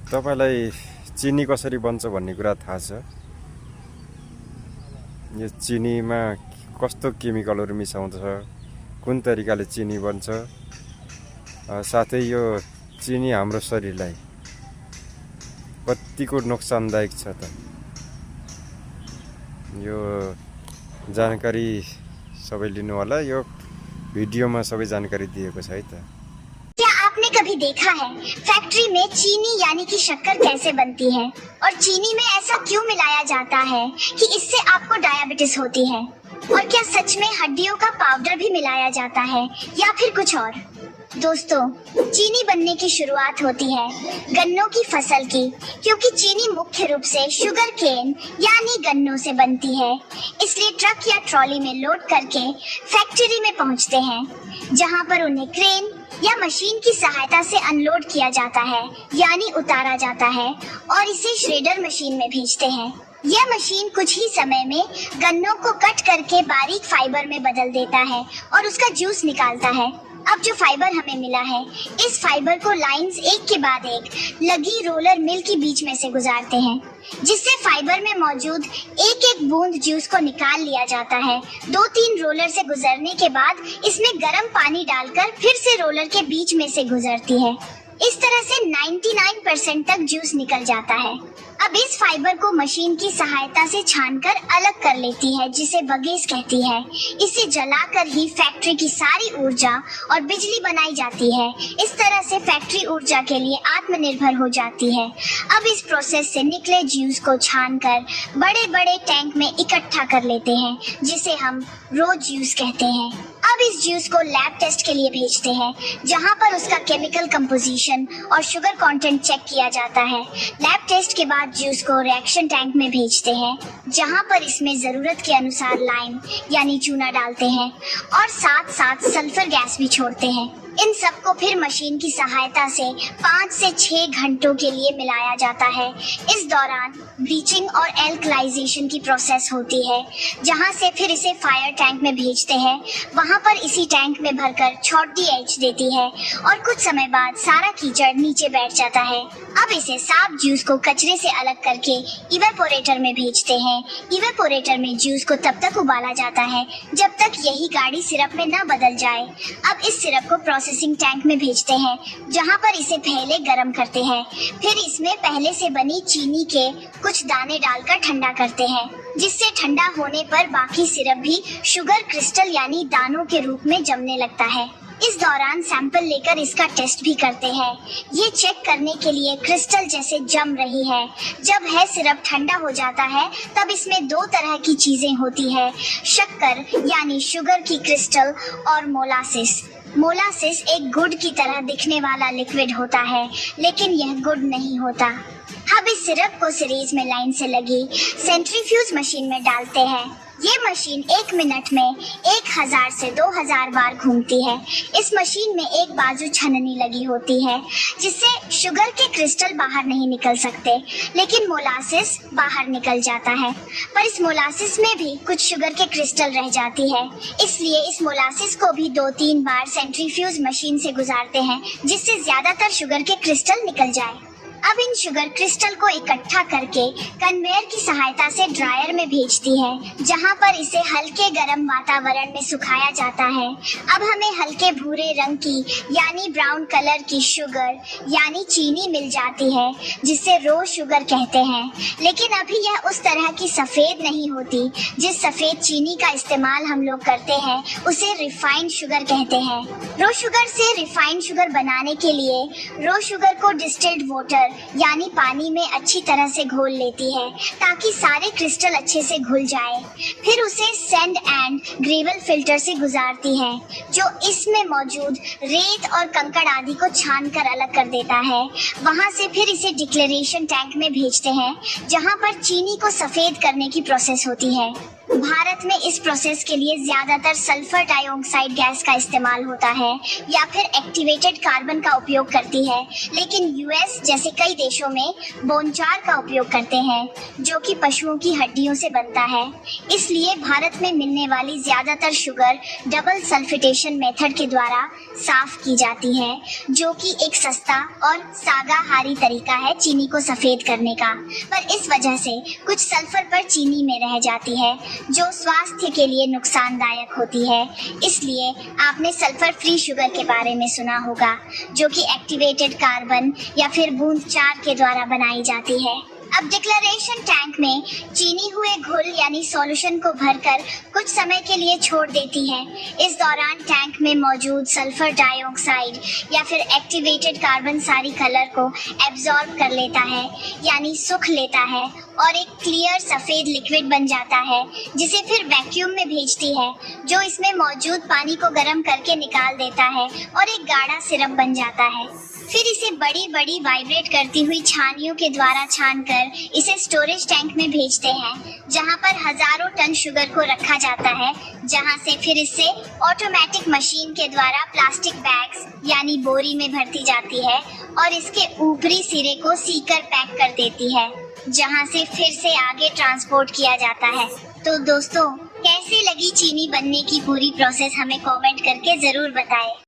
तपाईलाई चिनी कसरी बन्छ भन्ने कुरा थाहा छ? यो चिनीमा कस्तो केमिकलहरू मिसाउँछ, कुन तरिकाले चिनी बन्छ, साथै यो चिनी हाम्रो शरीरलाई कतिको नोक्सानदायक छ त, यो जानकारी सबै लिनु होला। यो भिडियोमा सबै जानकारी दिएको छ है त। क्या आपने कभी देखा है फैक्ट्री में चीनी यानी कि शक्कर कैसे बनती है और चीनी में ऐसा क्यों मिलाया जाता है कि इससे आपको डायबिटीज होती है? और क्या सच में हड्डियों का पाउडर भी मिलाया जाता है या फिर कुछ और? दोस्तों, चीनी बनने की शुरुआत होती है गन्नों की फसल की, क्योंकि चीनी मुख्य रूप से शुगर केन यानी गन्नों से बनती है। इसलिए ट्रक या ट्रॉली में लोड करके फैक्ट्री में पहुंचते हैं, जहां पर उन्हें क्रेन या मशीन की सहायता से अनलोड किया जाता है यानी उतारा जाता है और इसे श्रेडर मशीन में भेजते हैं। यह मशीन कुछ ही समय में गन्नों को कट करके बारीक फाइबर में बदल देता है और उसका जूस निकालता है। अब जो फाइबर हमें मिला है, इस फाइबर को लाइंस एक के बाद एक लगी रोलर मिल के बीच में से गुजारते हैं, जिससे फाइबर में मौजूद एक एक बूंद जूस को निकाल लिया जाता है। 2-3 रोलर से गुजरने के बाद इसमें गर्म पानी डालकर फिर से रोलर के बीच में से गुजरती है। इस तरह से 99% तक जूस निकल जाता है। अब इस फाइबर को मशीन की सहायता से छानकर अलग कर लेती है, जिसे बगेस कहती है। इसे जलाकर ही फैक्ट्री की सारी ऊर्जा और बिजली बनाई जाती है। इस तरह से फैक्ट्री ऊर्जा के लिए आत्मनिर्भर हो जाती है। अब इस प्रोसेस से निकले जूस को छानकर बड़े बड़े टैंक में इकट्ठा कर लेते हैं, जिसे हम रो जूस कहते हैं। अब इस जूस को लैब टेस्ट के लिए भेजते हैं, जहां पर उसका केमिकल कंपोजिशन और शुगर कंटेंट चेक किया जाता है। लैब टेस्ट के बाद जूस को रिएक्शन टैंक में भेजते हैं, जहां पर इसमें जरूरत के अनुसार लाइम यानी चूना डालते हैं और साथ साथ सल्फर गैस भी छोड़ते हैं। इन सबको फिर मशीन की सहायता से 5 से 6 घंटों के लिए मिलाया जाता है। इस दौरान ब्लीचिंग और एल्कलाइजेशन की प्रोसेस होती है, जहां से फिर इसे फायर टैंक में भेजते हैं। वहां पर इसी टैंक में भरकर छोटी एच देती है और कुछ समय बाद सारा कीचड़ नीचे बैठ जाता है। अब इसे साफ जूस को कचरे से अलग करके इवेपोरेटर में भेजते हैं। इवेपोरेटर में जूस को तब तक उबाला जाता है जब तक यही गाढ़ी सिरप में न बदल जाए। अब इस सिरप को प्रोसेसिंग टैंक में भेजते हैं, जहां पर इसे पहले गर्म करते हैं। फिर इसमें पहले से बनी चीनी के कुछ दाने डालकर ठंडा करते हैं, जिससे ठंडा होने पर बाकी सिरप भी शुगर क्रिस्टल यानी दानों के रूप में जमने लगता है। इस दौरान सैंपल लेकर इसका टेस्ट भी करते हैं, ये चेक करने के लिए क्रिस्टल जैसे जम रही है। जब है सिरप ठंडा हो जाता है, तब इसमें 2 तरह की चीजें होती है, शक्कर यानी शुगर की क्रिस्टल और मोलासिस। मोलासिस एक गुड़ की तरह दिखने वाला लिक्विड होता है, लेकिन यह गुड़ नहीं होता। अब इस सिरप को सीरीज में लाइन से लगी सेंट्रीफ्यूज मशीन में डालते हैं। ये मशीन 1 मिनट में 1000 से 2000 बार घूमती है। इस मशीन में एक बाजू छननी लगी होती है, जिससे शुगर के क्रिस्टल बाहर नहीं निकल सकते, लेकिन मोलासिस बाहर निकल जाता है। पर इस मोलासिस में भी कुछ शुगर के क्रिस्टल रह जाती है, इसलिए इस मोलासिस को भी 2-3 बार सेंट्रीफ्यूज मशीन से गुजारते हैं, जिससे ज्यादातर शुगर के क्रिस्टल निकल जाए। अब इन शुगर क्रिस्टल को इकट्ठा करके कन्वेयर की सहायता से ड्रायर में भेजती है, जहां पर इसे हल्के गर्म वातावरण में सुखाया जाता है। अब हमें हल्के भूरे रंग की यानी ब्राउन कलर की शुगर यानी चीनी मिल जाती है, जिसे रो शुगर कहते हैं। लेकिन अभी यह उस तरह की सफेद नहीं होती। जिस सफेद चीनी का इस्तेमाल हम लोग करते हैं, उसे रिफाइंड शुगर कहते हैं। रो शुगर से रिफाइंड शुगर बनाने के लिए रो शुगर को डिस्टिल्ड वाटर यानी पानी में अच्छी तरह से घोल लेती है, ताकि सारे क्रिस्टल अच्छे से घुल जाए। फिर उसे सैंड एंड ग्रेवल फिल्टर से गुजारती है, जो इसमें मौजूद रेत और कंकड़ आदि को छान कर अलग कर देता है। वहां से फिर इसे डिक्लेरेशन टैंक में भेजते हैं, जहां पर चीनी को सफेद करने की प्रोसेस होती है। भारत में इस प्रोसेस के लिए ज्यादातर सल्फर डाइऑक्साइड गैस का इस्तेमाल होता है या फिर एक्टिवेटेड कार्बन का उपयोग करती है, लेकिन यूएस जैसे कई देशों में बोनचार का उपयोग करते हैं जो कि पशुओं की हड्डियों से बनता है। इसलिए भारत में मिलने वाली ज्यादातर शुगर डबल सल्फिटेशन मेथड के द्वारा साफ की जाती है, जो कि एक सस्ता और शाकाहारी तरीका है चीनी को सफेद करने का। पर इस वजह से कुछ सल्फर पर चीनी में रह जाती है जो स्वास्थ्य के लिए नुकसानदायक होती है। इसलिए आपने सल्फर फ्री शुगर के बारे में सुना होगा, जो कि एक्टिवेटेड कार्बन या फिर बूंद चार के द्वारा बनाई जाती है। अब डिक्लेरेशन टैंक में चीनी हुए घुल यानी सॉल्यूशन को भरकर कुछ समय के लिए छोड़ देती है। इस दौरान टैंक में मौजूद सल्फर डाइऑक्साइड या फिर एक्टिवेटेड कार्बन सारी कलर को एब्जॉर्ब कर लेता है यानी सुख लेता है और एक क्लियर सफेद लिक्विड बन जाता है, जिसे फिर वैक्यूम में भेजती है जो इसमें मौजूद पानी को गर्म करके निकाल देता है और एक गाढ़ा सिरप बन जाता है। फिर इसे बड़ी बड़ी वाइब्रेट करती हुई छानियों के द्वारा छानकर इसे स्टोरेज टैंक में भेजते हैं, जहां पर हजारों टन शुगर को रखा जाता है, जहां से फिर इसे ऑटोमेटिक मशीन के द्वारा प्लास्टिक बैग्स यानी बोरी में भरती जाती है और इसके ऊपरी सिरे को सीकर पैक कर देती है, जहां से फिर से आगे ट्रांसपोर्ट किया जाता है। तो दोस्तों, कैसी लगी चीनी बनने की पूरी प्रोसेस हमें कमेंट करके जरूर बताएं।